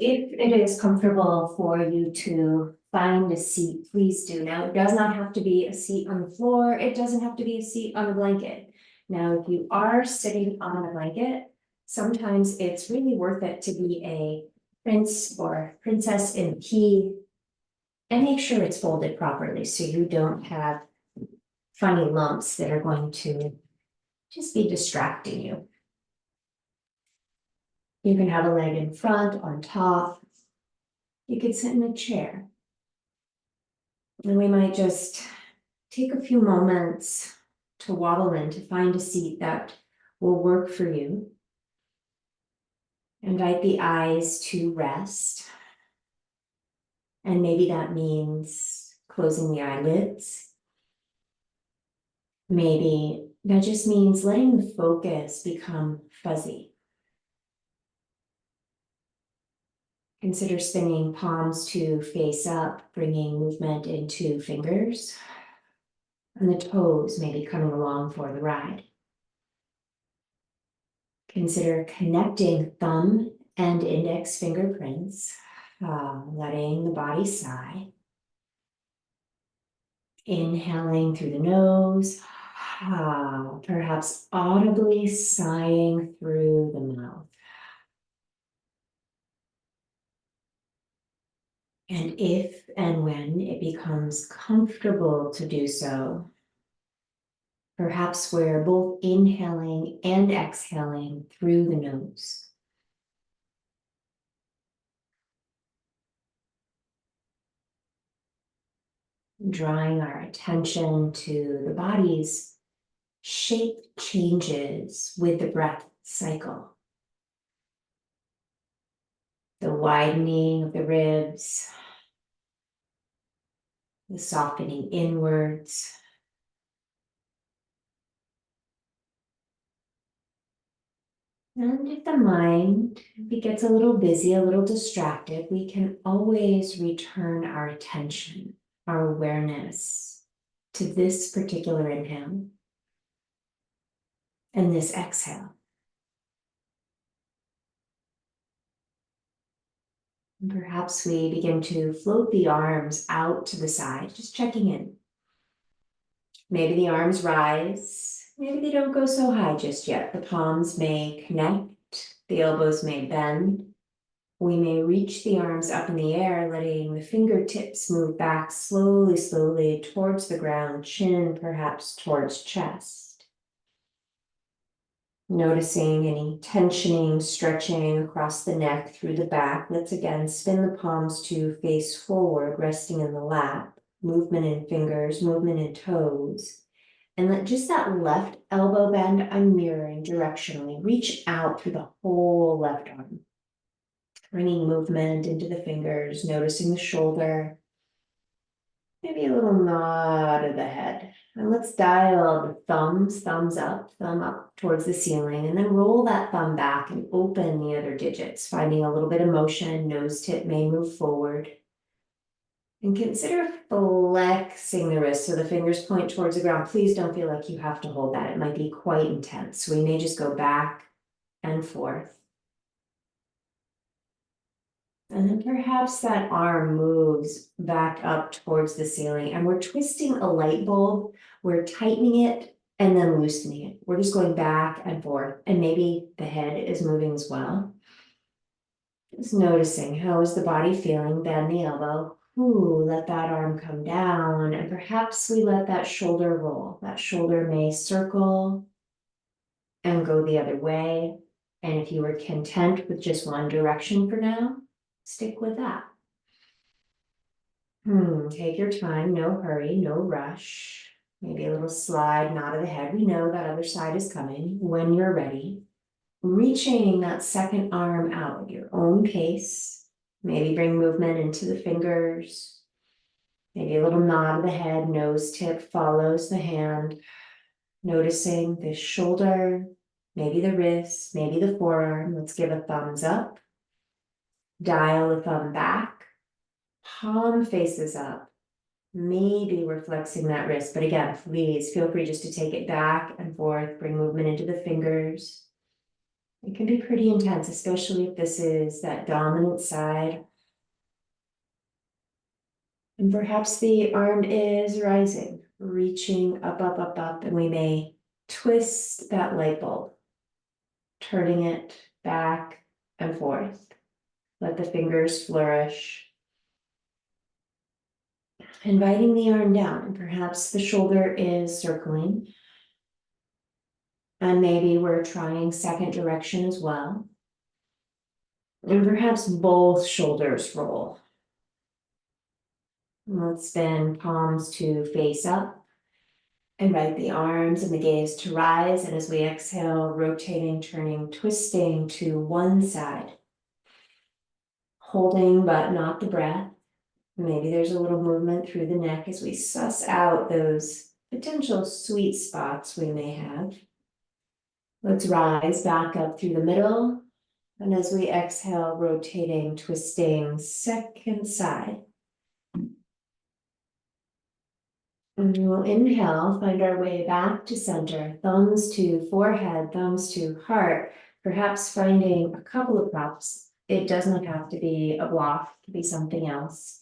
If it is comfortable for you to find a seat, please do. Now, it does not have to be a seat on the floor. It doesn't have to be a seat on a blanket. Now, if you are sitting on a blanket, sometimes it's really worth it to be a prince or princess in key. And make sure it's folded properly so you don't have funny lumps that are going to just be distracting you. You can have a leg in front, on top. You could sit in a chair. And we might just take a few moments to waddle in to find a seat that will work for you. Invite the eyes to rest. And maybe that means closing the eyelids. Maybe that just means letting the focus become fuzzy. Consider spinning palms to face up, bringing movement into fingers. And the toes may be coming along for the ride. Consider connecting thumb and index fingerprints, letting the body sigh. Inhaling through the nose, perhaps audibly sighing through the mouth. And if and when it becomes comfortable to do so, perhaps we're both inhaling and exhaling through the nose. Drawing our attention to the body's shape changes with the breath cycle. The widening of the ribs, the softening inwards. And if the mind gets a little busy, a little distracted, we can always return our attention, our awareness to this particular inhale and this exhale. And perhaps we begin to float the arms out to the side, just checking in. Maybe the arms rise. Maybe they don't go so high just yet. The palms may connect, the elbows may bend. We may reach the arms up in the air, letting the fingertips move back slowly, slowly towards the ground, chin perhaps towards chest. Noticing any tensioning, stretching across the neck through the back. Let's again spin the palms to face forward, resting in the lap. Movement in fingers, movement in toes. And let just that left elbow bend, I'm mirroring directionally. Reach out through the whole left arm. Bringing movement into the fingers, noticing the shoulder. Maybe a little nod of the head. And let's dial the thumbs up, thumb up towards the ceiling, and then roll that thumb back and open the other digits, finding a little bit of motion. Nose tip may move forward. And consider flexing the wrist so the fingers point towards the ground. Please don't feel like you have to hold that. It might be quite intense. So we may just go back and forth. And then perhaps that arm moves back up towards the ceiling and we're twisting a light bulb. We're tightening it and then loosening it. We're just going back and forth, and maybe the head is moving as well. Just noticing, how is the body feeling? Bend the elbow. Ooh, let that arm come down, and perhaps we let that shoulder roll. That shoulder may circle and go the other way. And if you were content with just one direction for now, stick with that. Take your time, no hurry, no rush. Maybe a little slide, nod of the head. We know that other side is coming when you're ready. Reaching that second arm out at your own pace. Maybe bring movement into the fingers. Maybe a little nod of the head, nose tip follows the hand. Noticing the shoulder, maybe the wrist, maybe the forearm. Let's give a thumbs up. Dial the thumb back. Palm faces up. Maybe we're flexing that wrist, but again, please feel free just to take it back and forth, bring movement into the fingers. It can be pretty intense, especially if this is that dominant side. And perhaps the arm is rising, reaching up, up, up, up, and we may twist that light bulb, turning it back and forth. Let the fingers flourish. Inviting the arm down, and perhaps the shoulder is circling. And maybe we're trying second direction as well. And perhaps both shoulders roll. Let's bend palms to face up. Invite the arms and the gaze to rise. And as we exhale, rotating, turning, twisting to one side. Holding, but not the breath. Maybe there's a little movement through the neck as we suss out those potential sweet spots we may have. Let's rise back up through the middle. And as we exhale, rotating, twisting, second side. And we'll inhale, find our way back to center, thumbs to forehead, thumbs to heart, perhaps finding a couple of props. It doesn't have to be a block, it could be something else.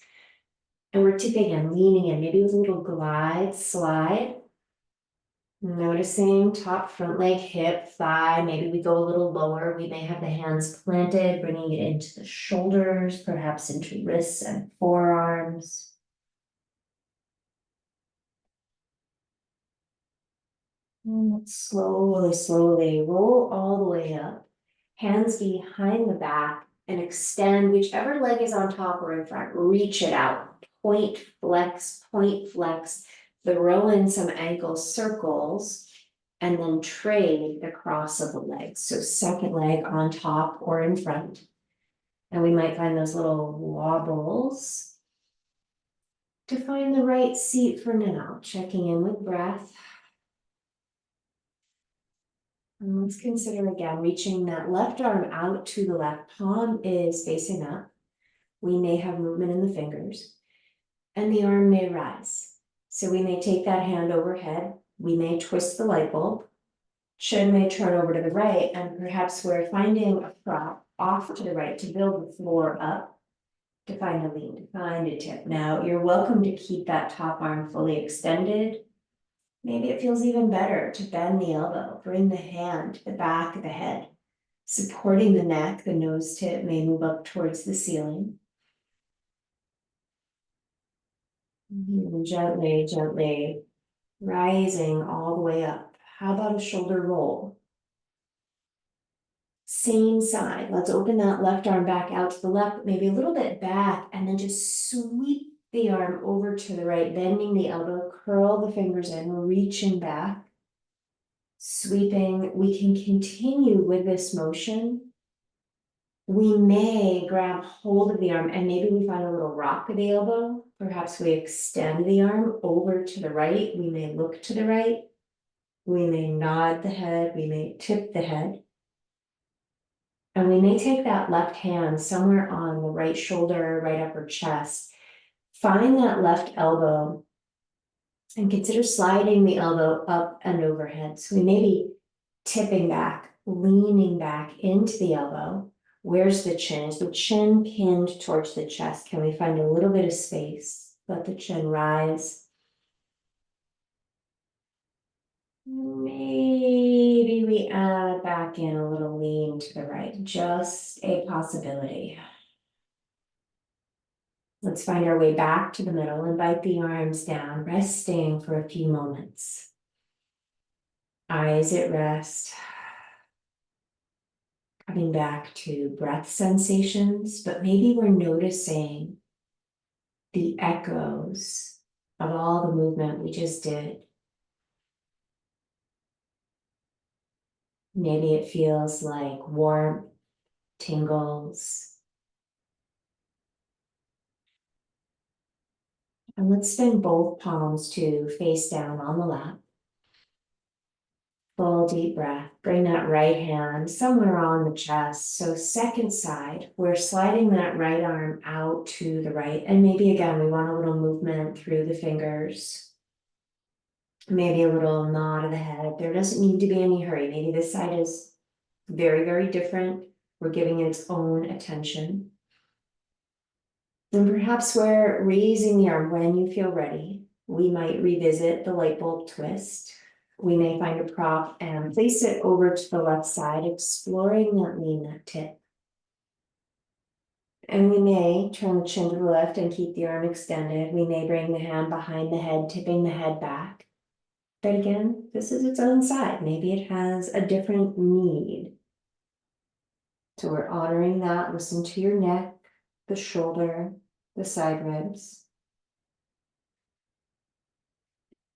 And we're tipping in, leaning in, maybe with a little glide, slide. Noticing top, front leg, hip, thigh, maybe we go a little lower. We may have the hands planted, bringing it into the shoulders, perhaps into wrists and forearms. And let's slowly, slowly roll all the way up. Hands behind the back and extend whichever leg is on top or in front. Reach it out. Point, flex, throw in some ankle circles, and then trade the cross of the legs. So second leg on top or in front. And we might find those little wobbles. To find the right seat for now, checking in with breath. And let's consider again, reaching that left arm out to the left, palm is facing up. We may have movement in the fingers, and the arm may rise. So we may take that hand overhead, we may twist the light bulb, chin may turn over to the right, and perhaps we're finding a prop off to the right to build the floor up, to find a lean, to find a tip. Now, you're welcome to keep that top arm fully extended. Maybe it feels even better to bend the elbow, bring the hand to the back of the head, supporting the neck. The nose tip may move up towards the ceiling. And gently, gently rising all the way up. How about a shoulder roll? Same side. Let's open that left arm back out to the left, maybe a little bit back, and then just sweep the arm over to the right, bending the elbow, curl the fingers in, reaching back, sweeping. We can continue with this motion. We may grab hold of the arm and maybe we find a little rock of the elbow. Perhaps we extend the arm over to the right. We may look to the right. We may nod the head. We may tip the head. And we may take that left hand somewhere on the right shoulder, right upper chest. Find that left elbow and consider sliding the elbow up and overhead. So we may be tipping back, leaning back into the elbow. Where's the chin? Is the chin pinned towards the chest? Can we find a little bit of space? Let the chin rise. Maybe we add back in a little lean to the right, just a possibility. Let's find our way back to the middle, invite the arms down, resting for a few moments. Eyes at rest. Coming back to breath sensations, but maybe we're noticing the echoes of all the movement we just did. Maybe it feels like warmth, tingles. And let's spin both palms to face down on the lap. Full deep breath. Bring that right hand somewhere on the chest. So second side, we're sliding that right arm out to the right. And maybe again, we want a little movement through the fingers. Maybe a little nod of the head. There doesn't need to be any hurry. Maybe this side is Very, very different. We're giving it its own attention. And perhaps we're raising the arm when you feel ready. We might revisit the light bulb twist. We may find a prop and place it over to the left side, exploring that lean neck tip. And we may turn the chin to the left and keep the arm extended. We may bring the hand behind the head, tipping the head back. But again, this is its own side. Maybe it has a different need. So we're honoring that. Listen to your neck, the shoulder, the side ribs.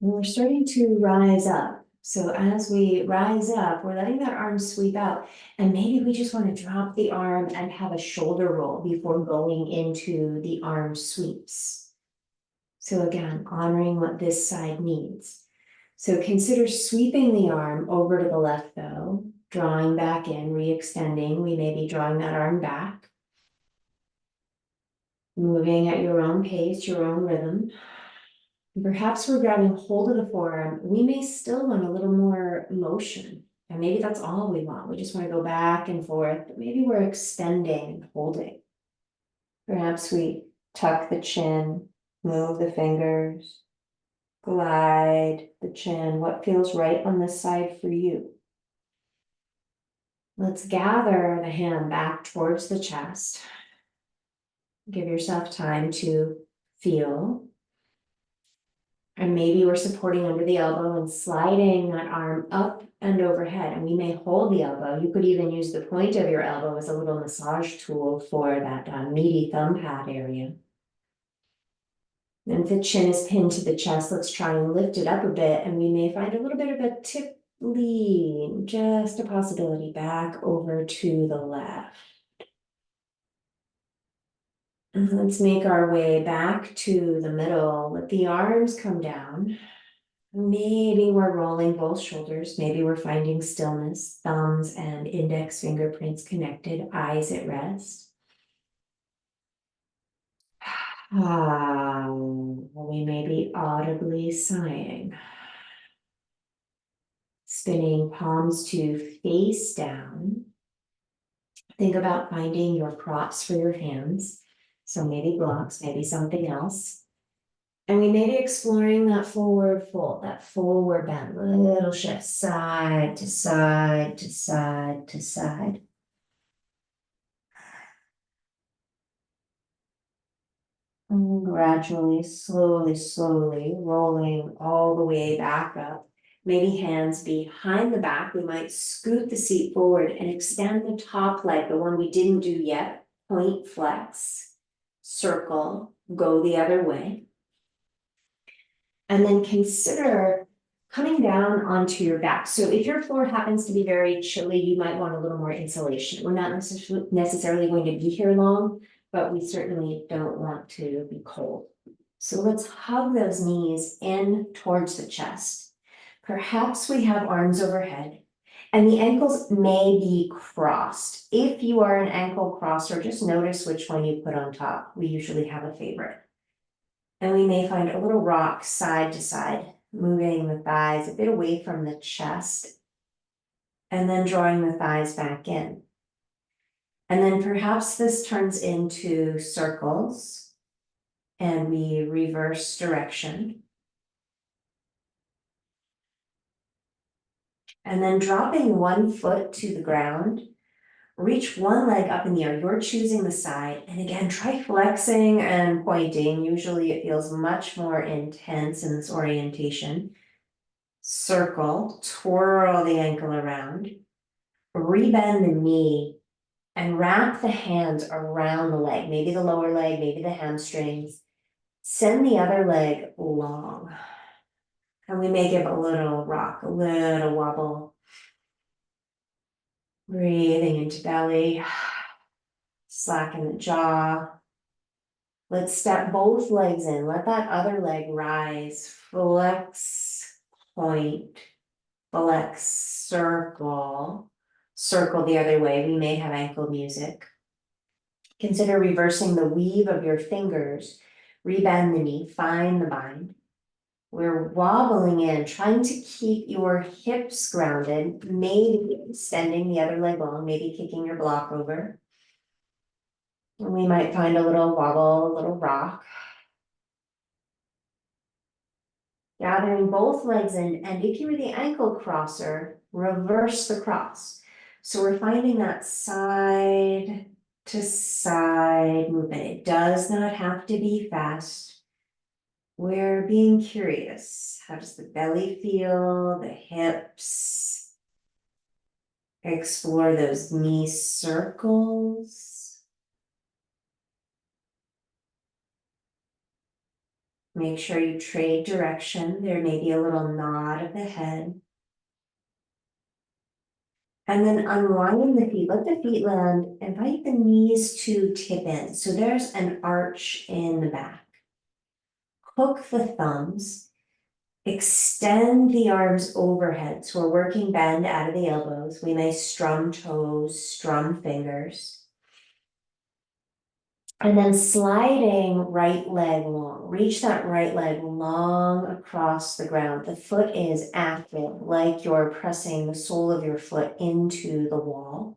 And we're starting to rise up. So as we rise up, we're letting that arm sweep out. And maybe we just want to drop the arm and have a shoulder roll before going into the arm sweeps. So again, honoring what this side needs. So consider sweeping the arm over to the left though, drawing back in, re-extending. We may be drawing that arm back. Moving at your own pace, your own rhythm. Perhaps we're grabbing hold of the forearm. We may still want a little more motion. And maybe that's all we want. We just want to go back and forth, but maybe we're extending and holding. Perhaps we tuck the chin, move the fingers, glide the chin. What feels right on this side for you? Let's gather the hand back towards the chest. Give yourself time to feel. And maybe we're supporting under the elbow and sliding that arm up and overhead. And we may hold the elbow. You could even use the point of your elbow as a little massage tool for that meaty thumb pad area. And if the chin is pinned to the chest, let's try and lift it up a bit. And we may find a little bit of a tip lean, just a possibility, back over to the left. And let's make our way back to the middle. Let the arms come down. Maybe we're rolling both shoulders. Maybe we're finding stillness, thumbs and index fingerprints connected, eyes at rest. We may be audibly sighing. Spinning palms to face down. Think about finding your props for your hands. So maybe blocks, maybe something else. And we may be exploring that forward fold, that forward bend, little shift, side to side to side to side. And gradually, slowly rolling all the way back up. Maybe hands behind the back. We might scoot the seat forward and extend the top leg, the one we didn't do yet. Point, flex, circle, go the other way. And then consider coming down onto your back. So if your floor happens to be very chilly, you might want a little more insulation. We're not necessarily going to be here long, but we certainly don't want to be cold. So let's hug those knees in towards the chest. Perhaps we have arms overhead and the ankles may be crossed. If you are an ankle crosser, just notice which one you put on top. We usually have a favorite. And we may find a little rock side to side, moving the thighs a bit away from the chest, and then drawing the thighs back in. And then perhaps this turns into circles, and we reverse direction. And then dropping one foot to the ground, reach one leg up in the air. You're choosing the side. And again, try flexing and pointing. Usually it feels much more intense in this orientation. Circle, twirl the ankle around, rebend the knee, and wrap the hands around the leg. Maybe the lower leg, maybe the hamstrings. Send the other leg long. And we may give a little rock, a little wobble. Breathing into belly, slacken the jaw. Let's step both legs in. Let that other leg rise. Flex, point, flex, circle. Circle the other way. We may have ankle music. Consider reversing the weave of your fingers. Rebend the knee, find the bind. We're wobbling in, trying to keep your hips grounded, maybe extending the other leg long, maybe kicking your block over. And we might find a little wobble, a little rock. Gathering both legs in, and if you were the ankle crosser, reverse the cross. So we're finding that side to side movement. It does not have to be fast. We're being curious. How does the belly feel? The hips? Explore those knee circles. Make sure you trade direction. There may be a little nod of the head. And then unwinding the feet, let the feet land, invite the knees to tip in. So there's an arch in the back. Hook the thumbs, extend the arms overhead. So we're working bend out of the elbows. We may strum toes, strum fingers. And then sliding right leg long, reach that right leg long across the ground. The foot is active, like you're pressing the sole of your foot into the wall.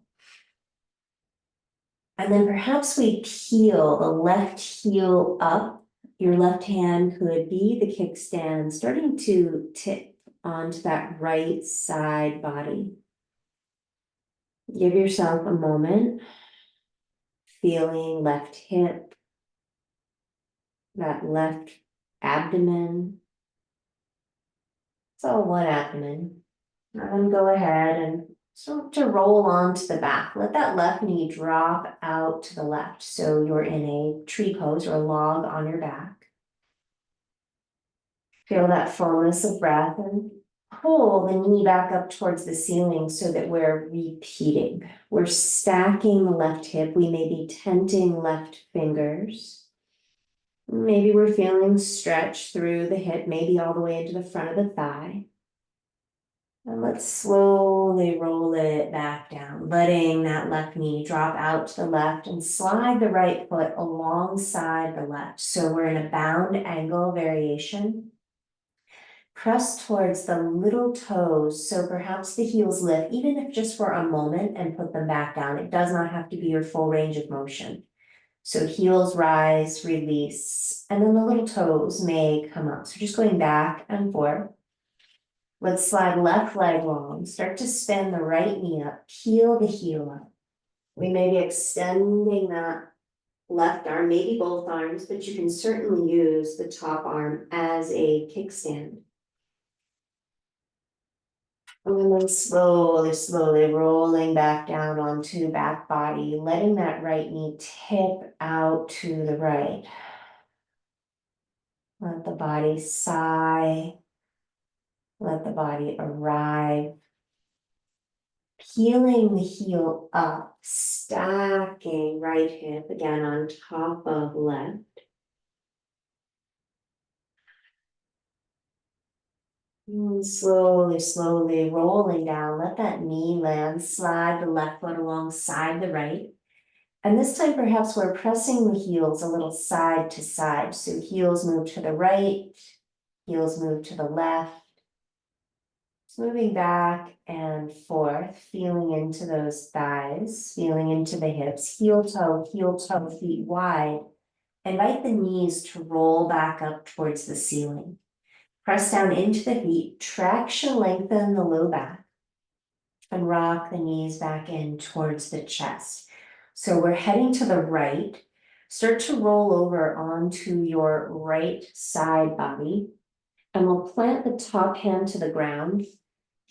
And then perhaps we peel the left heel up. Your left hand could be the kickstand, starting to tip onto that right side body. Give yourself a moment, feeling left hip, that left abdomen. So one abdomen. And then go ahead and start to roll onto the back. Let that left knee drop out to the left. So you're in a tree pose or a log on your back. Feel that fullness of breath and pull the knee back up towards the ceiling so that we're repeating. We're stacking the left hip. We may be tenting left fingers. Maybe we're feeling stretch through the hip, maybe all the way into the front of the thigh. And let's slowly roll it back down, letting that left knee drop out to the left and slide the right foot alongside the left. So we're in a bound angle variation. Press towards the little toes, so perhaps the heels lift, even if just for a moment, and put them back down. It does not have to be your full range of motion. So heels rise, release, and then the little toes may come up. So just going back and forth. Let's slide left leg long, start to spin the right knee up, peel the heel up. We may be extending that left arm, maybe both arms, but you can certainly use the top arm as a kickstand. And then slowly rolling back down onto back body, letting that right knee tip out to the right. Let the body sigh. Let the body arrive. Peeling the heel up, stacking right hip again on top of left. And slowly rolling down, let that knee land, slide the left foot alongside the right. And this time perhaps we're pressing the heels a little side to side. So heels move to the right, heels move to the left. Just moving back and forth, feeling into those thighs, feeling into the hips, heel toe, feet wide. Invite the knees to roll back up towards the ceiling. Press down into the feet, traction lengthen the low back, and rock the knees back in towards the chest. So we're heading to the right. Start to roll over onto your right side body, and we'll plant the top hand to the ground.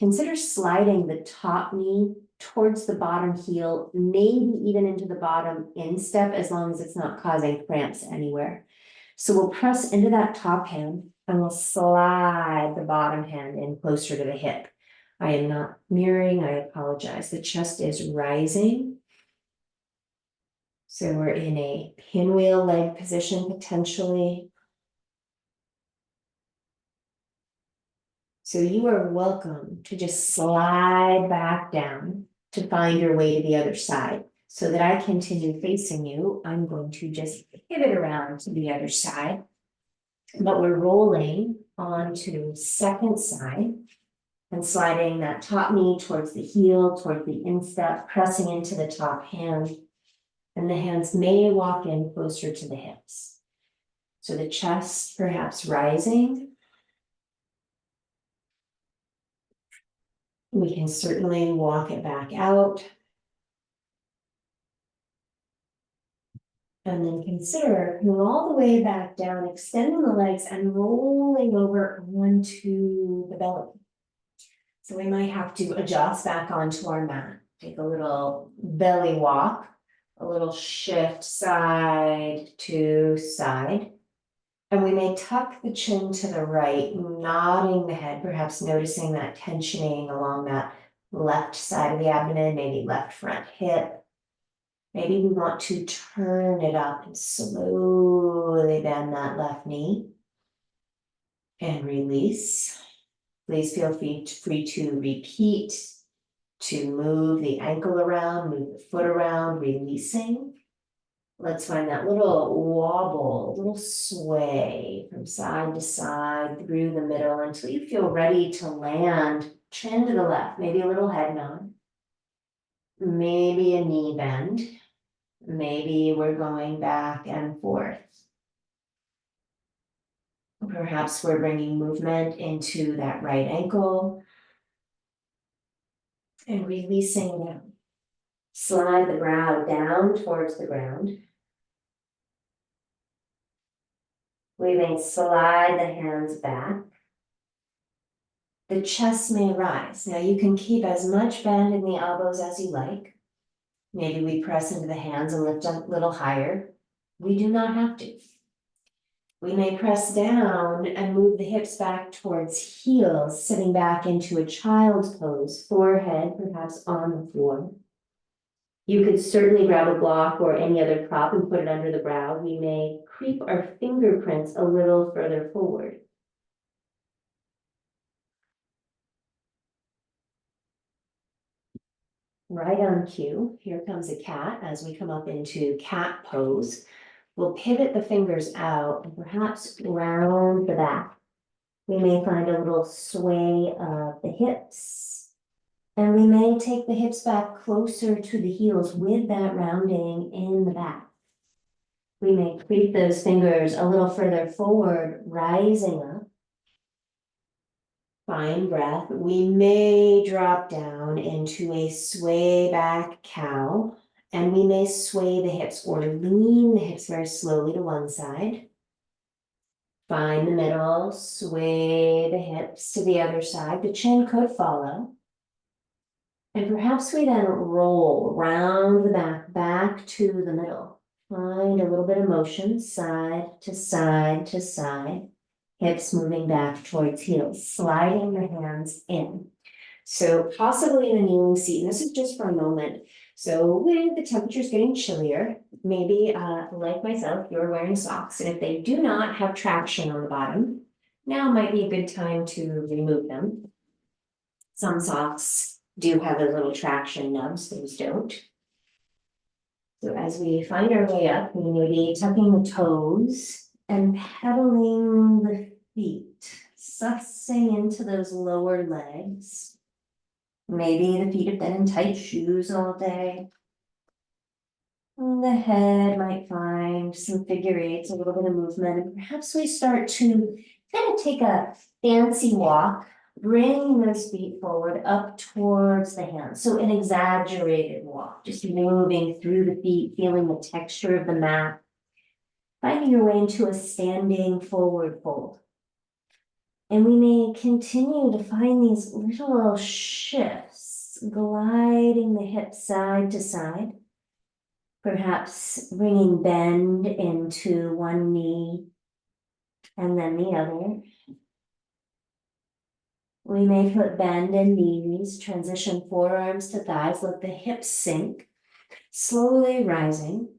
Consider sliding the top knee towards the bottom heel, maybe even into the bottom instep, as long as it's not causing cramps anywhere. So we'll press into that top hand and we'll slide the bottom hand in closer to the hip. I am not mirroring, I apologize. The chest is rising. So we're in a pinwheel leg position potentially. So you are welcome to just slide back down to find your way to the other side. So that I continue facing you, I'm going to just pivot around to the other side. But we're rolling onto second side. And sliding that top knee towards the heel, towards the instep, pressing into the top hand. And the hands may walk in closer to the hips. So the chest perhaps rising. We can certainly walk it back out. And then consider coming all the way back down, extending the legs and rolling over onto the belly. So we might have to adjust back onto our mat. Take a little belly walk, a little shift side to side. And we may tuck the chin to the right, nodding the head, perhaps noticing that tensioning along that left side of the abdomen, maybe left front hip. Maybe we want to turn it up and slowly bend that left knee and release. Please feel free to repeat, to move the ankle around, move the foot around, releasing. Let's find that little wobble, little sway from side to side through the middle until you feel ready to land, chin to the left, maybe a little head nod, maybe a knee bend, maybe we're going back and forth. Perhaps we're bringing movement into that right ankle and releasing down. Slide the brow down towards the ground. We may slide the hands back. The chest may rise. Now you can keep as much bend in the elbows as you like. Maybe we press into the hands and lift up a little higher. We do not have to. We may press down and move the hips back towards heels, sitting back into a child's pose, forehead perhaps on the floor. You could certainly grab a block or any other prop and put it under the brow. We may creep our fingerprints a little further forward. Right on cue, here comes a cat as we come up into cat pose. We'll pivot the fingers out and perhaps round the back. We may find a little sway of the hips. And we may take the hips back closer to the heels with that rounding in the back. We may creep those fingers a little further forward, rising up. Fine breath. We may drop down into a sway back cow, and we may sway the hips or lean the hips very slowly to one side. Find the middle, sway the hips to the other side. The chin could follow. And perhaps we then roll round the back, back to the middle. Find a little bit of motion, side to side to side. Hips moving back towards heels, sliding the hands in. So possibly in a kneeling seat, and this is just for a moment. So with the temperatures getting chillier, maybe like myself, you're wearing socks, and if they do not have traction on the bottom, now might be a good time to remove them. Some socks do have a little traction nubs, those don't. So as we find our way up, we may be tucking the toes and pedaling the feet, sussing into those lower legs. Maybe the feet have been in tight shoes all day. And the head might find some figure eights, a little bit of movement, and perhaps we start to kind of take a fancy walk, bringing those feet forward up towards the hands. So an exaggerated walk, just moving through the feet, feeling the texture of the mat. Finding your way into a standing forward fold. And we may continue to find these little shifts, gliding the hips side to side, perhaps bringing bend into one knee and then the other. We may put bend in knees, transition forearms to thighs, let the hips sink, slowly rising.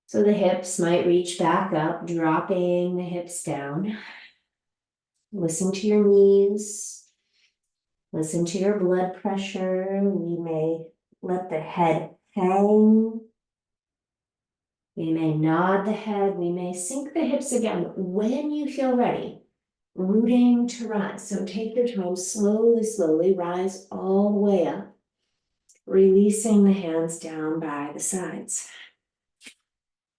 So the hips might reach back up, dropping the hips down. Listen to your knees. Listen to your blood pressure. We may let the head hang. We may nod the head. We may sink the hips again when you feel ready. rooting to rise. So take your time, slowly, slowly rise all the way up, releasing the hands down by the sides.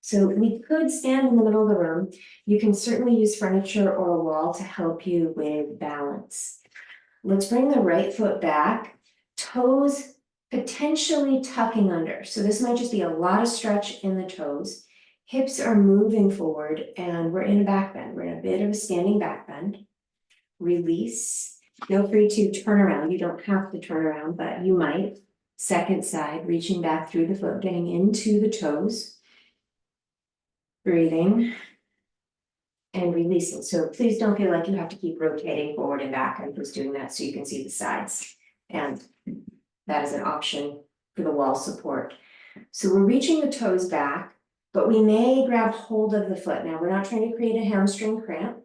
So we could stand in the middle of the room. You can certainly use furniture or a wall to help you with balance. Let's bring the right foot back, toes potentially tucking under. So this might just be a lot of stretch in the toes. Hips are moving forward and we're in a back bend. We're in a bit of a standing back bend. Release. Feel free to turn around. You don't have to turn around, but you might. Second side, reaching back through the foot, getting into the toes. Breathing. And releasing. So please don't feel like you have to keep rotating forward and back. I'm just doing that so you can see the sides. And that is an option for the wall support. So we're reaching the toes back, but we may grab hold of the foot. Now we're not trying to create a hamstring cramp.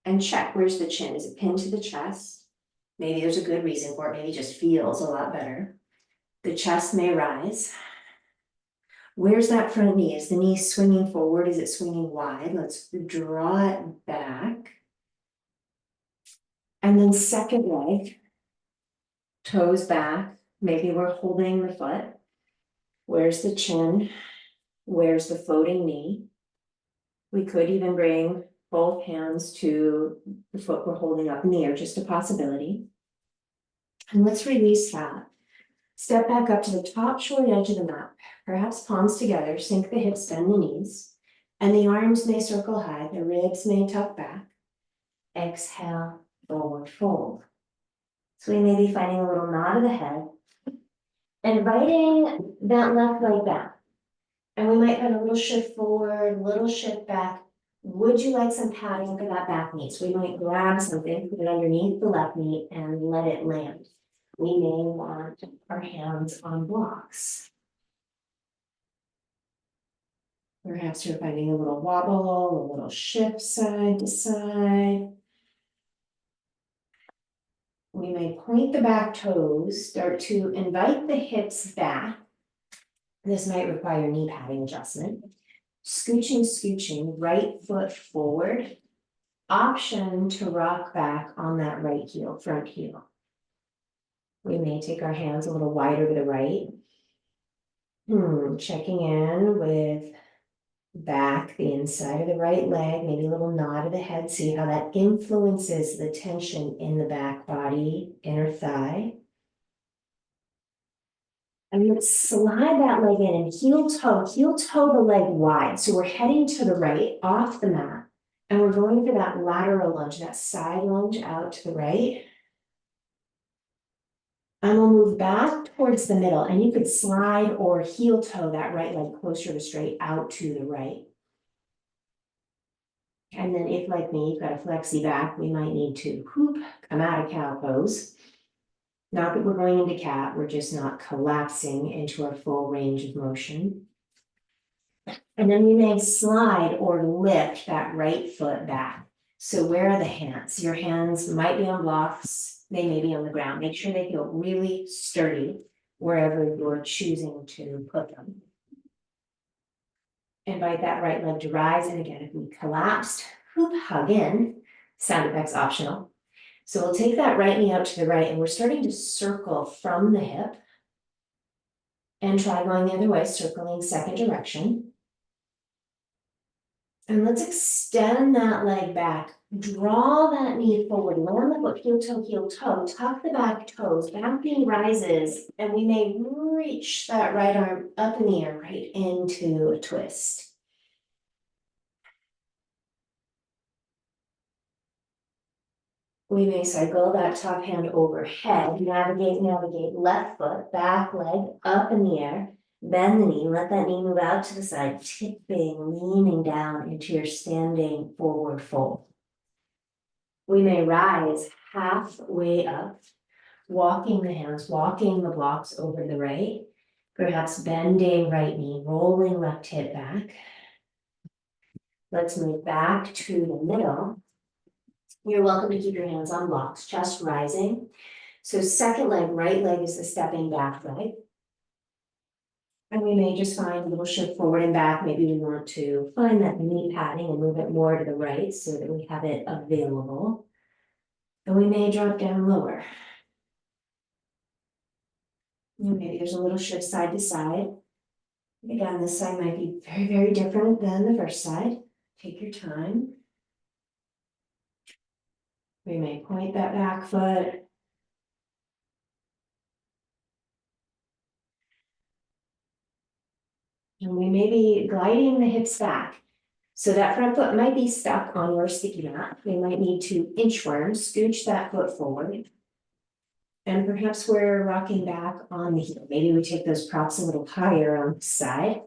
And check, where's the chin? Is it pinned to the chest? Maybe there's a good reason for it. Maybe it just feels a lot better. The chest may rise. Where's that front knee? Is the knee swinging forward? Is it swinging wide? Let's draw it back. And then second leg, toes back. Maybe we're holding the foot. Where's the chin? Where's the floating knee? We could even bring both hands to the foot we're holding up in the air, just a possibility. And let's release that. Step back up to the top short edge of the mat, perhaps palms together, sink the hips, bend the knees, and the arms may circle high, the ribs may tuck back. Exhale, forward fold. So we may be finding a little nod of the head, inviting that left leg back. And we might find a little shift forward, little shift back. Would you like some padding for that back knee? So we might grab something, put it underneath the left knee and let it land. We may want our hands on blocks. Perhaps you're finding a little wobble, a little shift side to side. We may point the back toes, start to invite the hips back. This might require knee padding adjustment. Scooching, right foot forward. Option to rock back on that right heel, front heel. We may take our hands a little wider to the right. Checking in with back, the inside of the right leg, maybe a little nod of the head. See how that influences the tension in the back body, inner thigh. And let's slide that leg in and heel toe the leg wide. So we're heading to the right, off the mat. And we're going for that lateral lunge, that side lunge out to the right. And we'll move back towards the middle, and you could slide or heel toe that right leg closer to straight out to the right. And then if, like me, you've got a flexi back, we might need to come out of cow pose. Not that we're going into cat, we're just not collapsing into our full range of motion. And then we may slide or lift that right foot back. So where are the hands? Your hands might be on blocks, they may be on the ground. Make sure they feel really sturdy wherever you're choosing to put them. Invite that right leg to rise. And again, if we collapsed, hug in, sound effects optional. So we'll take that right knee out to the right and we're starting to circle from the hip. And try going the other way, circling second direction. And let's extend that leg back. Draw that knee forward, land the foot, heel toe, tuck the back toes, back knee rises, and we may reach that right arm up in the air, right into a twist. We may cycle that top hand overhead, navigate, left foot, back leg up in the air, bend the knee, let that knee move out to the side, tipping, leaning down into your standing forward fold. We may rise halfway up, walking the hands, walking the blocks over to the right, perhaps bending right knee, rolling left hip back. Let's move back to the middle. You're welcome to keep your hands on blocks, chest rising. So second leg, right leg is the stepping back leg. And we may just find a little shift forward and back. Maybe we want to find that knee padding and move it more to the right so that we have it available. And we may drop down lower. And maybe there's a little shift side to side. Again, this side might be very, very different than the first side. Take your time. We may point that back foot. And we may be gliding the hips back. So that front foot might be stuck on your sticky mat. We might need to inchworm, scooch that foot forward. And perhaps we're rocking back on the heel. Maybe we take those props a little higher on the side.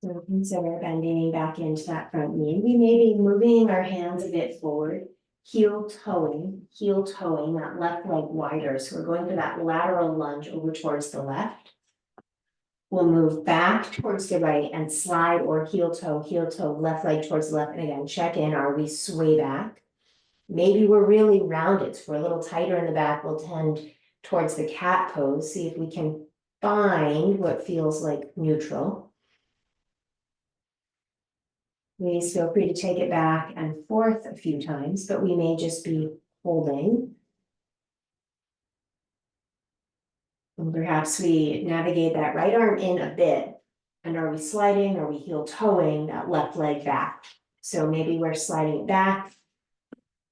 So consider bending back into that front knee. We may be moving our hands a bit forward, heel toeing that left leg wider. So we're going for that lateral lunge over towards the left. We'll move back towards the right and slide or heel toe, left leg towards the left. And again, check in, are we sway back? Maybe we're really rounded, so we're a little tighter in the back. We'll tend towards the cat pose, see if we can find what feels like neutral. Please feel free to take it back and forth a few times, but we may just be holding. And perhaps we navigate that right arm in a bit. And are we sliding? Are we heel toeing that left leg back? So maybe we're sliding it back.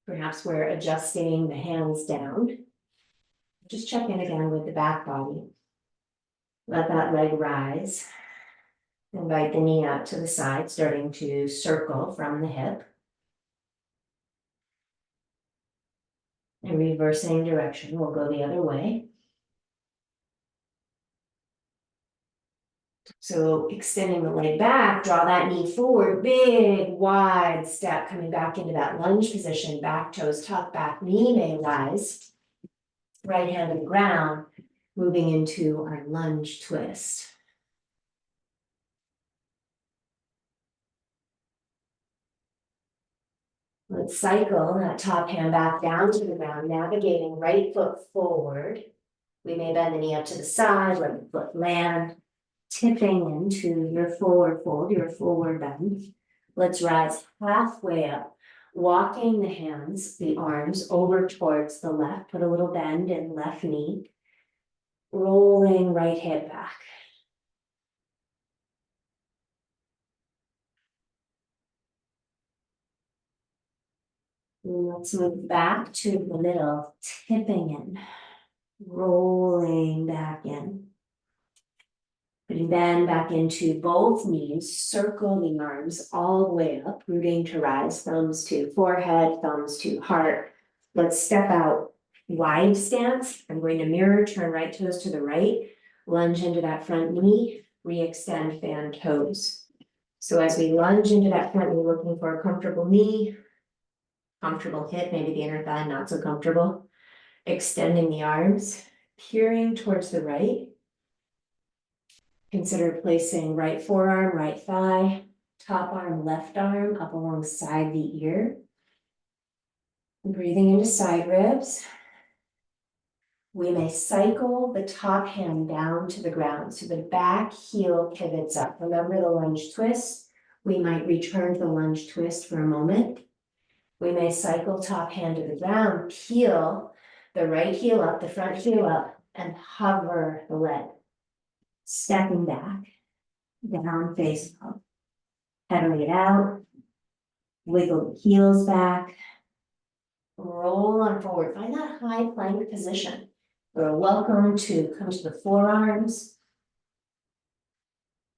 Perhaps we're adjusting the hands down. Just check in again with the back body. Let that leg rise. Invite the knee out to the side, starting to circle from the hip. And reversing direction, we'll go the other way. So extending the leg back, draw that knee forward, big, wide step, coming back into that lunge position, back toes tuck, back knee may rise. Right hand to the ground, moving into our lunge twist. Let's cycle that top hand back down to the ground, navigating right foot forward. We may bend the knee up to the side, let the foot land, tipping into your forward fold, your forward bend. Let's rise halfway up, walking the hands, the arms over towards the left, put a little bend in left knee, rolling right hip back. And let's move back to the middle, tipping in, rolling back in. Putting bend back into both knees, circle the arms all the way up, rooting to rise, thumbs to forehead, thumbs to heart. Let's step out, wide stance. I'm going to mirror, turn right toes to the right, lunge into that front knee, re-extend fan toes. So as we lunge into that front knee, looking for a comfortable knee, comfortable hip, maybe the inner thigh not so comfortable. Extending the arms, peering towards the right. Consider placing right forearm, right thigh, top arm, left arm up alongside the ear. Breathing into side ribs. We may cycle the top hand down to the ground so the back heel pivots up. Remember the lunge twist. We might return to the lunge twist for a moment. We may cycle top hand to the ground, peel the right heel up, the front heel up, and hover the leg. Stepping back, down face up, pedaling it out, wiggle the heels back, roll on forward, find that high plank position. You're welcome to come to the forearms.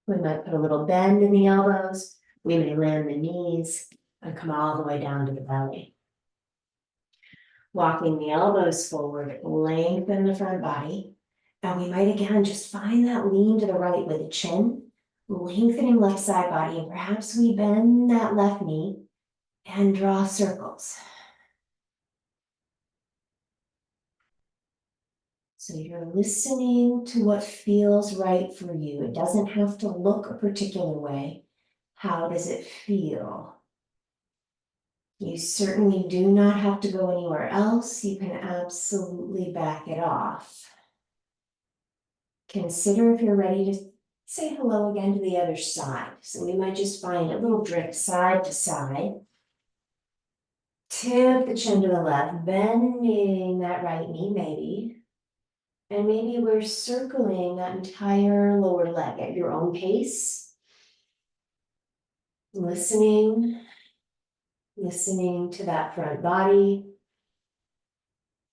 We might put a little bend in the elbows, we may land the knees and come all the way down to the belly. Walking the elbows forward, lengthen the front body. And we might again just find that lean to the right with the chin, lengthening left side body, and perhaps we bend that left knee and draw circles. So you're listening to what feels right for you. It doesn't have to look a particular way. How does it feel? You certainly do not have to go anywhere else. You can absolutely back it off. Consider if you're ready to say hello again to the other side. So we might just find a little drift side to side. Tip the chin to the left, bending that right knee maybe. And maybe we're circling that entire lower leg at your own pace. Listening to that front body.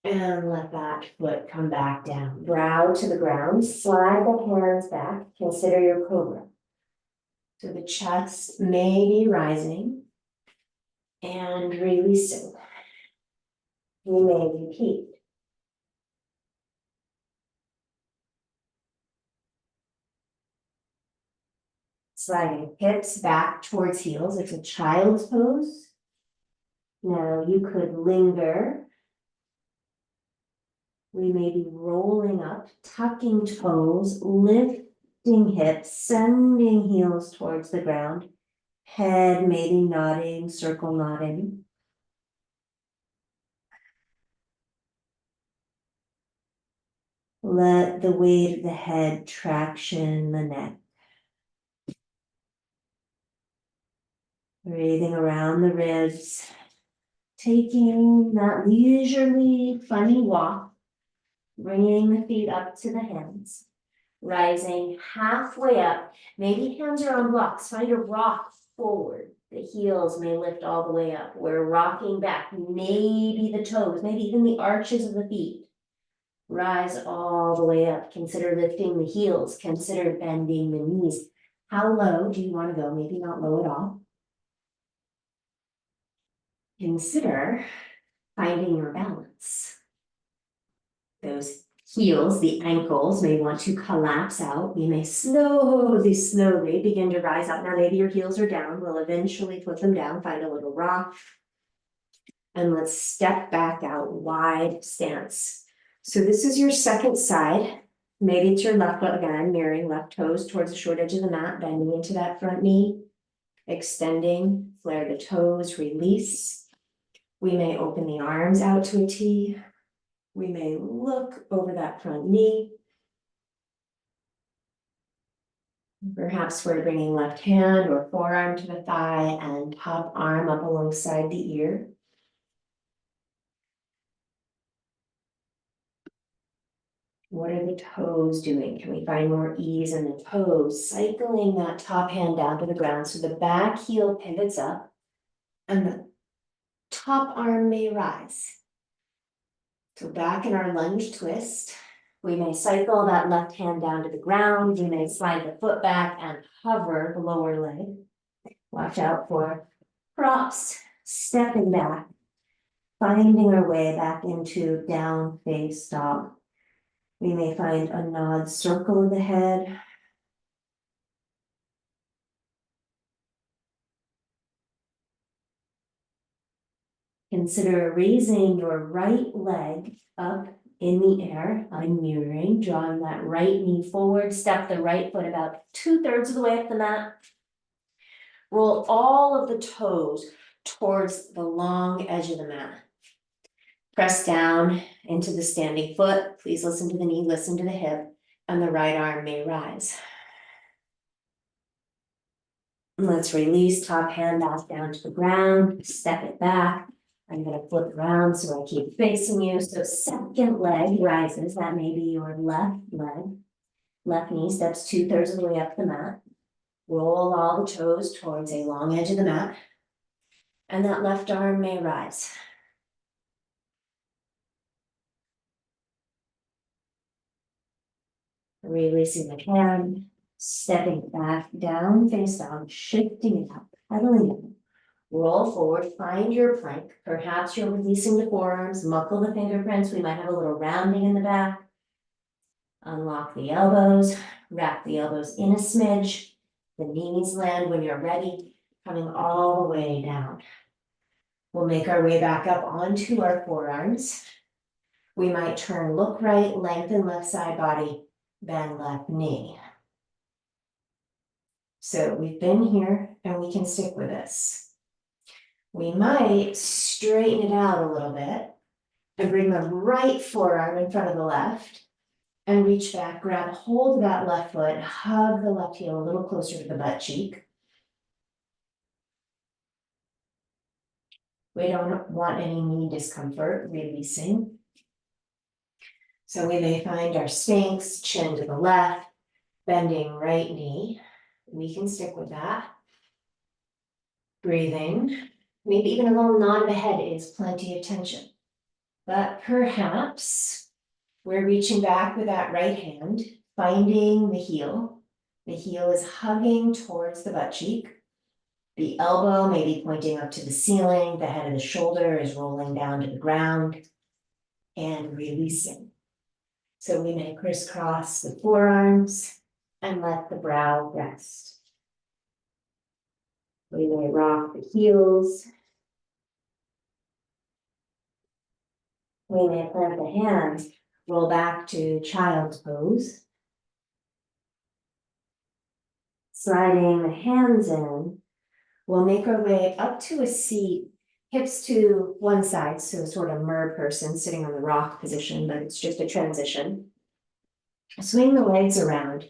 And let that foot come back down. Brow to the ground, slide the hands back, consider your cobra. So the chest may be rising and releasing. We may repeat. Sliding hips back towards heels. It's a child's pose. Now you could linger. We may be rolling up, tucking toes, lifting hips, sending heels towards the ground. Head maybe nodding, circle nodding. Let the weight of the head traction the neck. Breathing around the ribs. Taking that leisurely, funny walk. Bringing the feet up to the hands. Rising halfway up. Maybe hands are on blocks. Find a rock forward. The heels may lift all the way up. We're rocking back. Maybe the toes, maybe even the arches of the feet. Rise all the way up. Consider lifting the heels. Consider bending the knees. How low do you want to go? Maybe not low at all. Consider finding your balance. Those heels, the ankles, may want to collapse out. You may slowly begin to rise up. Now maybe your heels are down. We'll eventually put them down. Find a little rock. And let's step back out, wide stance. So this is your second side. Maybe it's your left foot again, mirroring left toes towards the short edge of the mat, bending into that front knee, extending, flare the toes, release. We may open the arms out to a T. We may look over that front knee. Perhaps we're bringing left hand or forearm to the thigh and top arm up alongside the ear. What are the toes doing? Can we find more ease in the toes? Cycling that top hand down to the ground so the back heel pivots up and the top arm may rise. So back in our lunge twist, we may cycle that left hand down to the ground. We may slide the foot back and hover the lower leg. Watch out for props, stepping back, finding our way back into down face dog. We may find a nod circle of the head. Consider raising your right leg up in the air, I'm mirroring, drawing that right knee forward, step the right foot about 2/3 of the way up the mat. Roll all of the toes towards the long edge of the mat. Press down into the standing foot. Please listen to the knee, listen to the hip, and the right arm may rise. Let's release, top hand back down to the ground, step it back. I'm going to flip around so I keep facing you. So second leg rises. That may be your left leg. Left knee steps 2/3 of the way up the mat. Roll all the toes towards a long edge of the mat. And that left arm may rise. Releasing the hand, stepping back down, face down, shifting it up, pedaling it. Roll forward, find your plank. Perhaps you're releasing the forearms, muckle the fingerprints. We might have a little rounding in the back. Unlock the elbows, wrap the elbows in a smidge. The knees land when you're ready, coming all the way down. We'll make our way back up onto our forearms. We might turn, look right, lengthen left side body, bend left knee. So we've been here and we can stick with this. We might straighten it out a little bit and bring the right forearm in front of the left and reach back, grab hold of that left foot, hug the left heel a little closer to the butt cheek. We don't want any knee discomfort, releasing. So we may find our Sphinx, chin to the left, bending right knee. We can stick with that. Breathing, maybe even a little nod of the head is plenty of tension. But perhaps we're reaching back with that right hand, finding the heel. The heel is hugging towards the butt cheek. The elbow may be pointing up to the ceiling. The head of the shoulder is rolling down to the ground and releasing. So we may crisscross the forearms and let the brow rest. We may rock the heels. We may plant the hands, roll back to child's pose. Sliding the hands in, we'll make our way up to a seat, hips to one side, so sort of mer person sitting on the rock position, but it's just a transition. Swing the legs around,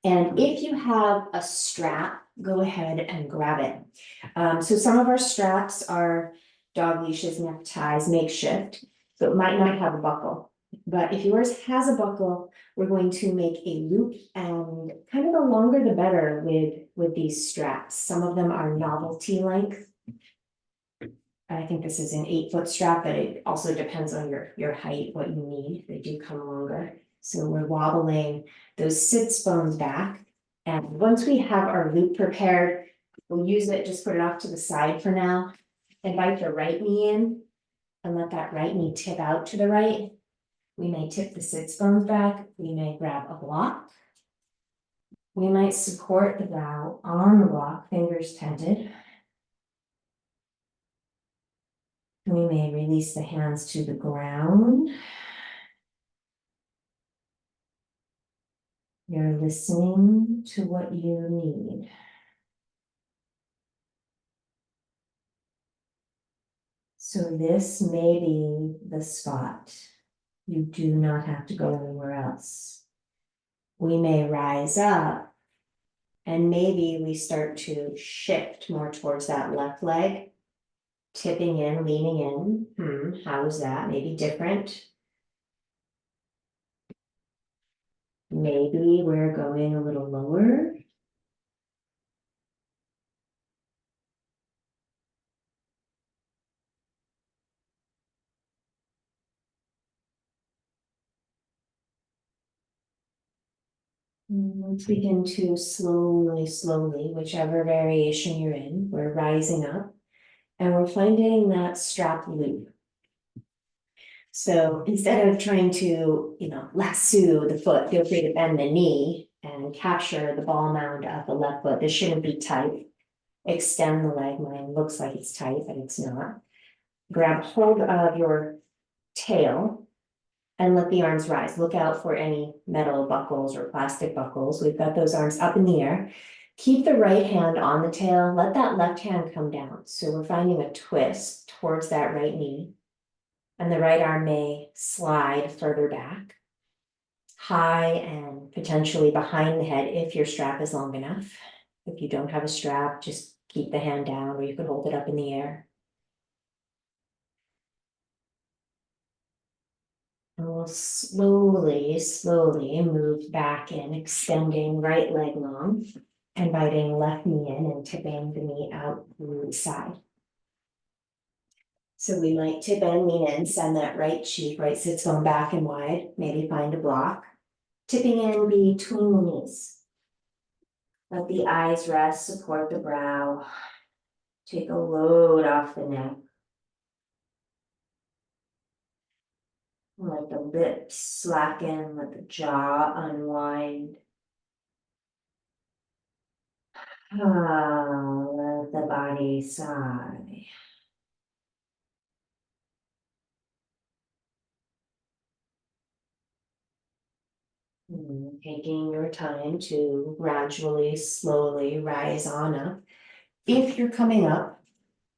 and if you have a strap, go ahead and grab it. So some of our straps are dog leashes, neckties, makeshift, so it might not have a buckle. But if yours has a buckle, we're going to make a loop, and kind of the longer the better with these straps. Some of them are novelty length. I think this is an 8-foot strap, but it also depends on your height, what you need. They do come longer. So we're wobbling those sits bones back. And once we have our loop prepared, we'll use it, just put it off to the side for now. Invite the right knee in and let that right knee tip out to the right. We may tip the sits bones back. We may grab a block. We might support the brow on the block, fingers tented. We may release the hands to the ground. You're listening to what you need. So this may be the spot. You do not have to go anywhere else. We may rise up and maybe we start to shift more towards that left leg, tipping in, leaning in. How is that? Maybe different. Maybe we're going a little lower. Let's begin to slowly, whichever variation you're in, we're rising up and we're finding that strap loop. So instead of trying to, lasso the foot, feel free to bend the knee and capture the ball mound of the left foot. This shouldn't be tight. Extend the leg. Mine looks like it's tight, but it's not. Grab hold of your tail and let the arms rise. Look out for any metal buckles or plastic buckles. We've got those arms up in the air. Keep the right hand on the tail. Let that left hand come down. So we're finding a twist towards that right knee. And the right arm may slide further back, high and potentially behind the head if your strap is long enough. If you don't have a strap, just keep the hand down, or you could hold it up in the air. And we'll slowly move back in, extending right leg long, inviting left knee in and tipping the knee out to the side. So we might tip in, lean in, send that right cheek, right sits bone back and wide, maybe find a block. Tipping in between the knees. Let the eyes rest, support the brow. Take a load off the neck. Let the lips slacken, let the jaw unwind. Let the body sigh. Taking your time to gradually, slowly rise on up. If you're coming up,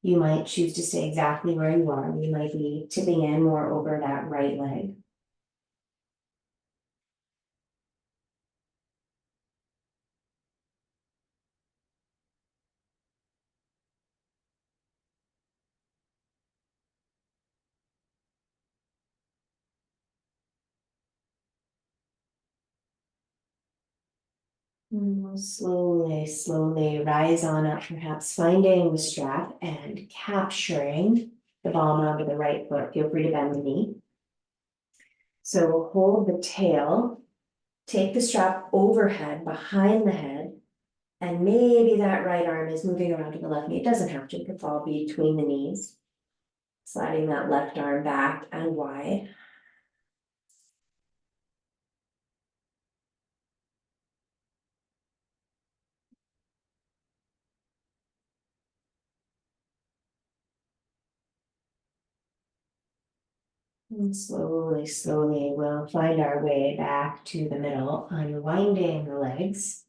you might choose to stay exactly where you are. You might be tipping in more over that right leg. Slowly, slowly rise on up, perhaps finding the strap and capturing the ball of the right foot. Feel free to bend the knee. So hold the tail, take the strap overhead behind the head, and maybe that right arm is moving around to the left knee. It doesn't have to, it could fall between the knees. Sliding that left arm back and wide. And slowly, slowly, we'll find our way back to the middle, unwinding the legs.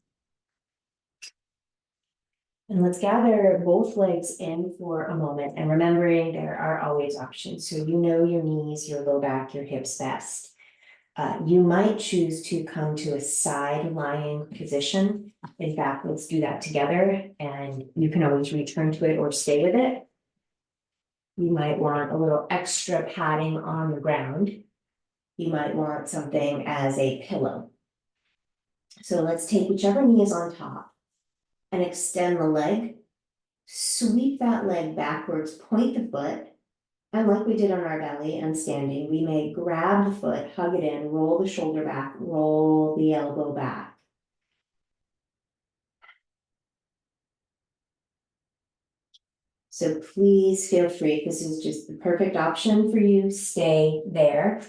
And let's gather both legs in for a moment and remembering there are always options. So you know your knees, your low back, your hips best. You might choose to come to a side lying position. In fact, let's do that together and you can always return to it or stay with it. You might want a little extra padding on the ground. You might want something as a pillow. So let's take whichever knee is on top and extend the leg. Sweep that leg backwards, point the foot, and like we did on our belly and standing, we may grab the foot, hug it in, roll the shoulder back, roll the elbow back. So please feel free, this is just the perfect option for you, stay there.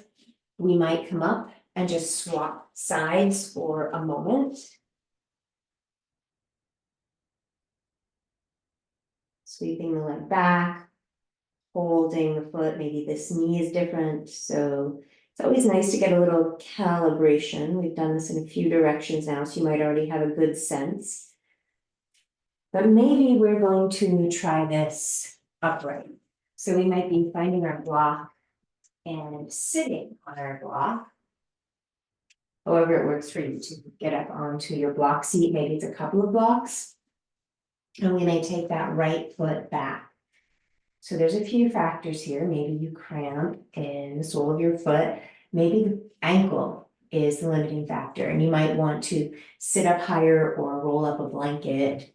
We might come up and just swap sides for a moment. Sweeping the leg back, holding the foot, maybe this knee is different, so it's always nice to get a little calibration. We've done this in a few directions now, so you might already have a good sense. But maybe we're going to try this upright. So we might be finding our block and sitting on our block. However it works for you to get up onto your block seat, maybe it's a couple of blocks. And we may take that right foot back. So there's a few factors here. Maybe you cramp in the sole of your foot. Maybe the ankle is the limiting factor and you might want to sit up higher or roll up a blanket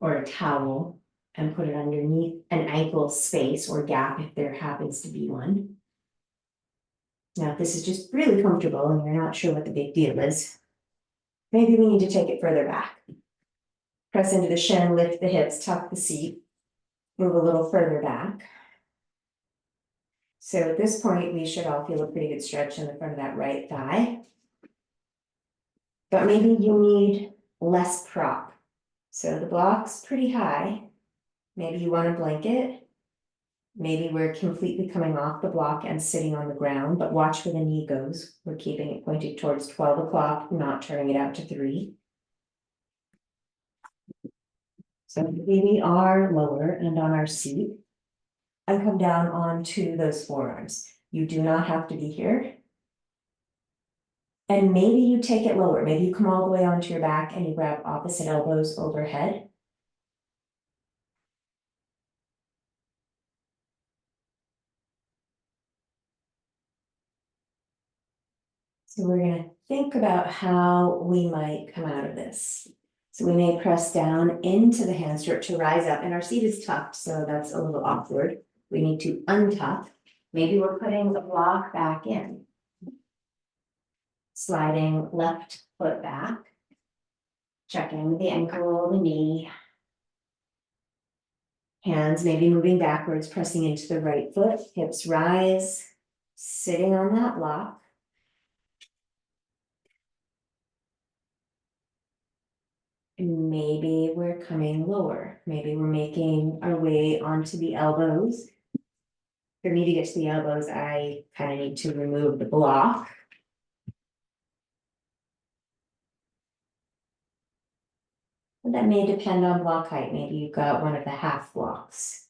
or a towel and put it underneath an ankle space or gap if there happens to be one. Now, if this is just really comfortable and you're not sure what the big deal is, maybe we need to take it further back. Press into the shin, lift the hips, tuck the seat, move a little further back. So at this point, we should all feel a pretty good stretch in the front of that right thigh. But maybe you need less prop. So the block's pretty high. Maybe you want a blanket. Maybe we're completely coming off the block and sitting on the ground, but watch where the knee goes. We're keeping it pointed towards 12 o'clock, not turning it out to 3. So maybe we are lower and on our seat and come down onto those forearms. You do not have to be here. And maybe you take it lower. Maybe you come all the way onto your back and you grab opposite elbows overhead. So we're going to think about how we might come out of this. So we may press down into the hand strip to rise up, and our seat is tucked, so that's a little awkward. We need to untuck. Maybe we're putting the block back in. Sliding left foot back. Checking with the ankle, the knee. Hands maybe moving backwards, pressing into the right foot, hips rise, sitting on that block. Maybe we're coming lower. Maybe we're making our way onto the elbows. For me to get to the elbows, I kind of need to remove the block. That may depend on block height. Maybe you've got one of the half blocks.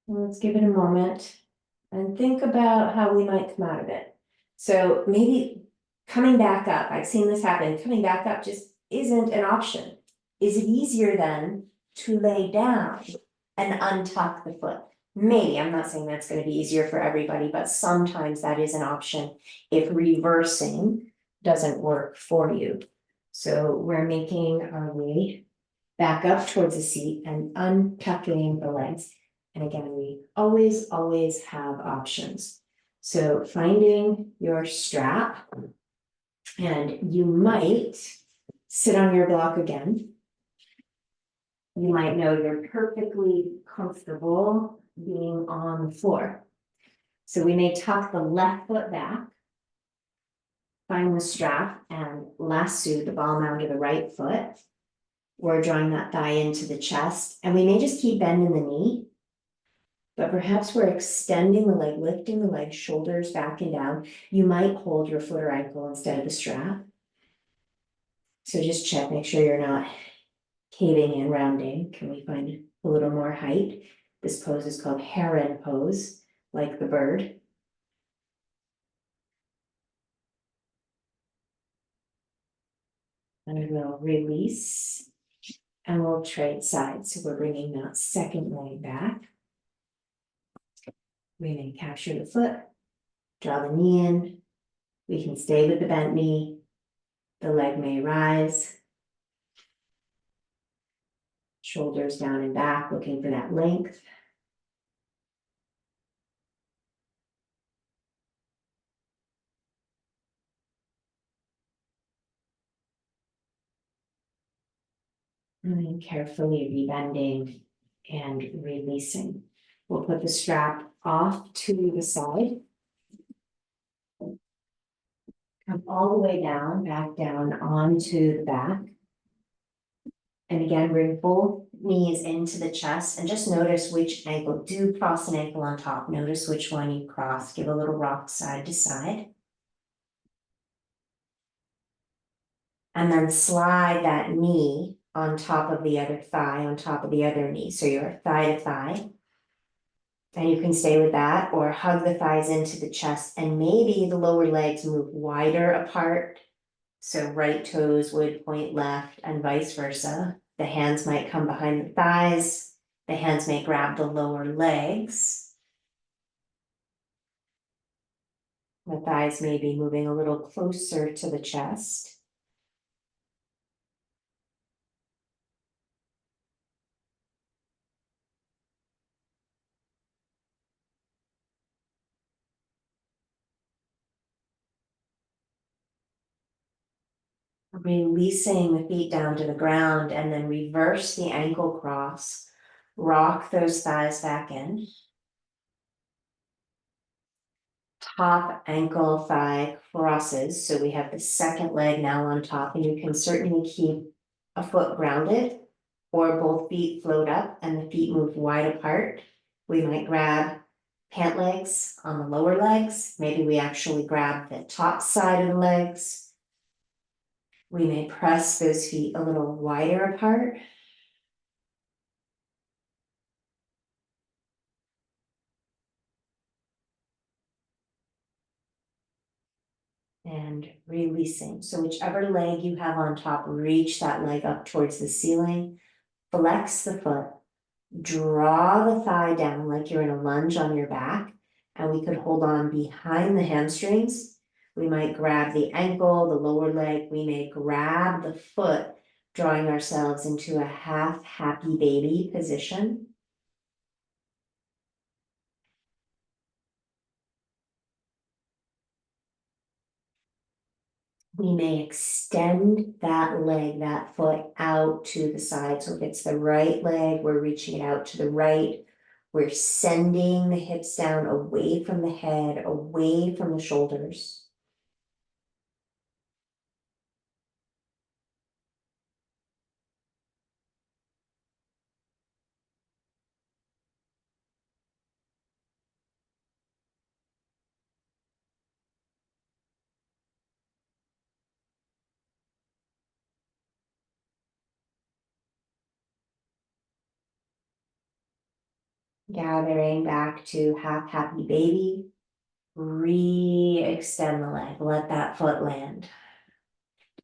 Let's give it a moment and think about how we might come out of it. So maybe coming back up, I've seen this happen, coming back up just isn't an option. Is it easier then to lay down and untuck the foot? Maybe, I'm not saying that's gonna be easier for everybody, but sometimes that is an option if reversing doesn't work for you. So we're making our way back up towards the seat and untucking the legs. And again, we always have options. So finding your strap, and you might sit on your block again. You might know you're perfectly comfortable being on the floor. So we may tuck the left foot back, find the strap and lasso the ball mound of the right foot. We're drawing that thigh into the chest, and we may just keep bending the knee. But perhaps we're extending the leg, lifting the leg, shoulders back and down. You might hold your foot or ankle instead of the strap. So just check, make sure you're not caving in, rounding. Can we find a little more height? This pose is called heron pose, like the bird. And we'll release and we'll trade sides. So we're bringing that second leg back. We may capture the foot, draw the knee in. We can stay with the bent knee. The leg may rise. Shoulders down and back, looking for that length. And then carefully rebending and releasing. We'll put the strap off to the side. Come all the way down, back down onto the back. And again, bring both knees into the chest and just notice which ankle. Do cross an ankle on top. Notice which one you cross. Give a little rock side to side. And then slide that knee on top of the other thigh, on top of the other knee. So you're thigh to thigh. And you can stay with that or hug the thighs into the chest and maybe the lower legs move wider apart. So right toes would point left and vice versa. The hands might come behind the thighs. The hands may grab the lower legs. The thighs may be moving a little closer to the chest. Releasing the feet down to the ground and then reverse the ankle cross. Rock those thighs back in. Top ankle thigh crosses. So we have the second leg now on top, and you can certainly keep a foot grounded or both feet float up and the feet move wide apart. We might grab pant legs on the lower legs. Maybe we actually grab the top side of the legs. We may press those feet a little wider apart. And releasing. So whichever leg you have on top, reach that leg up towards the ceiling. Flex the foot. Draw the thigh down like you're in a lunge on your back. And we could hold on behind the hamstrings. We might grab the ankle, the lower leg. We may grab the foot, drawing ourselves into a half happy baby position. We may extend that leg, that foot out to the side. So if it's the right leg, we're reaching it out to the right. We're sending the hips down away from the head, away from the shoulders. Gathering back to half happy baby. Re-extend the leg, let that foot land.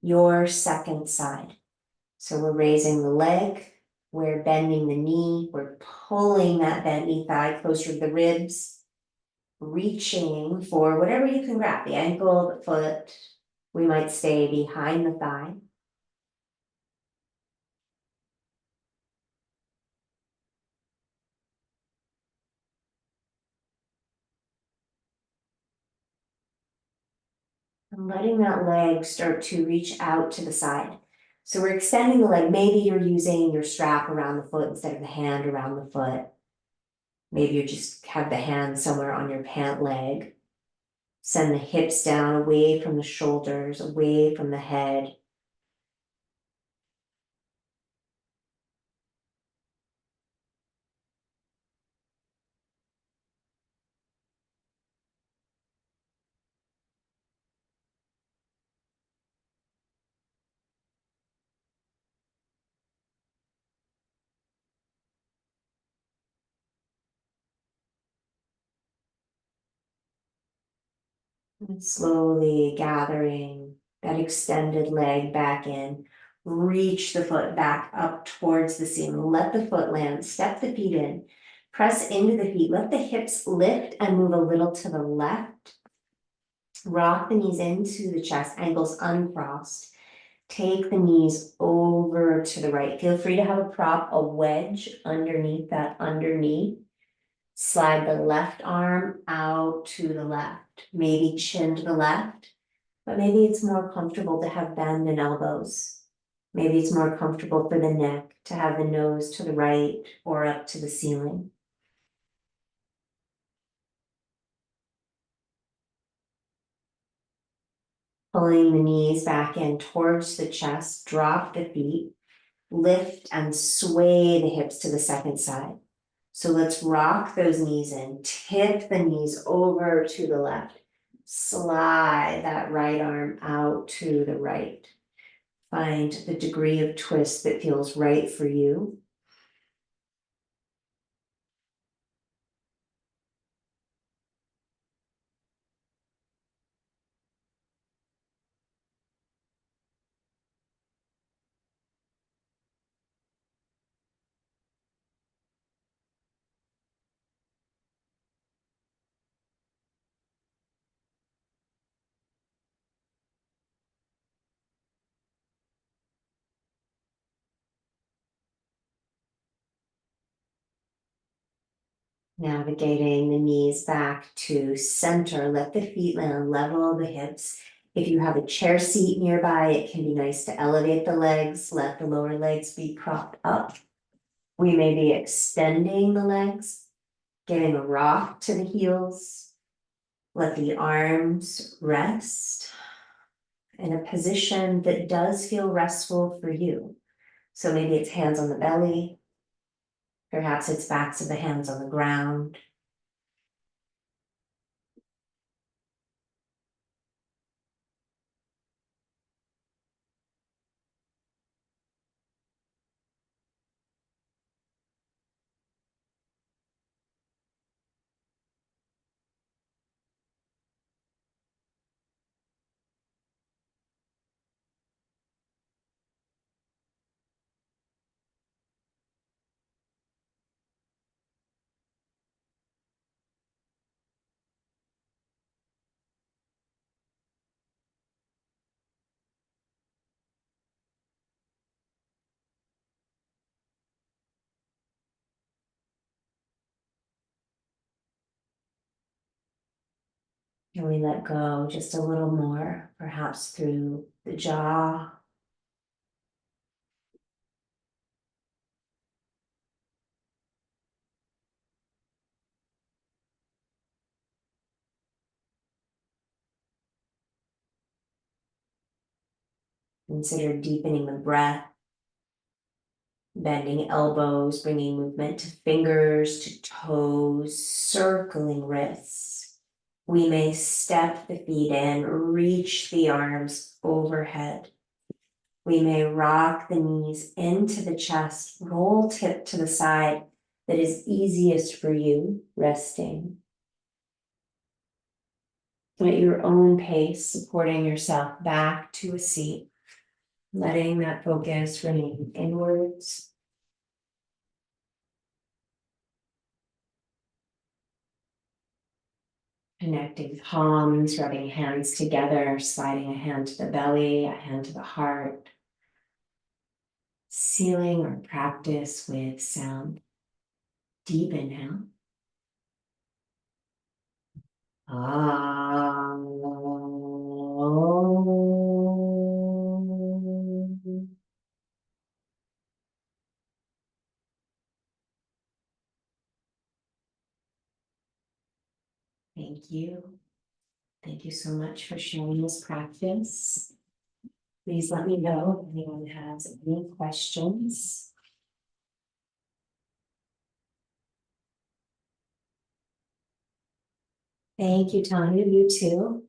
Your second side. So we're raising the leg, we're bending the knee, we're pulling that bent knee thigh closer to the ribs, reaching for whatever you can grab, the ankle, the foot. We might stay behind the thigh. And letting that leg start to reach out to the side. So we're extending the leg. Maybe you're using your strap around the foot instead of the hand around the foot. Maybe you just have the hand somewhere on your pant leg. Send the hips down away from the shoulders, away from the head. And slowly gathering that extended leg back in. Reach the foot back up towards the ceiling. Let the foot land. Step the feet in. Press into the feet. Let the hips lift and move a little to the left. Rock the knees into the chest, ankles uncrossed. Take the knees over to the right. Feel free to have a prop, a wedge underneath that underneath. Slide the left arm out to the left, maybe chin to the left, but maybe it's more comfortable to have bend in elbows. Maybe it's more comfortable for the neck to have the nose to the right or up to the ceiling. Pulling the knees back in towards the chest, drop the feet, lift and sway the hips to the second side. So let's rock those knees in, tip the knees over to the left, slide that right arm out to the right. Find the degree of twist that feels right for you. Navigating the knees back to center, let the feet land, level the hips. If you have a chair seat nearby, it can be nice to elevate the legs, let the lower legs be propped up. We may be extending the legs, giving a rock to the heels. Let the arms rest in a position that does feel restful for you. So maybe it's hands on the belly, perhaps it's backs of the hands on the ground. And we let go just a little more, perhaps through the jaw. Consider deepening the breath, bending elbows, bringing movement to fingers, to toes, circling wrists. We may step the feet in, reach the arms overhead. We may rock the knees into the chest, roll tip to the side, that is easiest for you, resting. At your own pace, supporting yourself back to a seat, letting that focus remain inwards. Connecting palms, rubbing hands together, sliding a hand to the belly, a hand to the heart. Sealing our practice with sound. Deep inhale. Ah. Thank you. Thank you so much for sharing this practice. Please let me know if anyone has any questions. Thank you, Tanya. You too.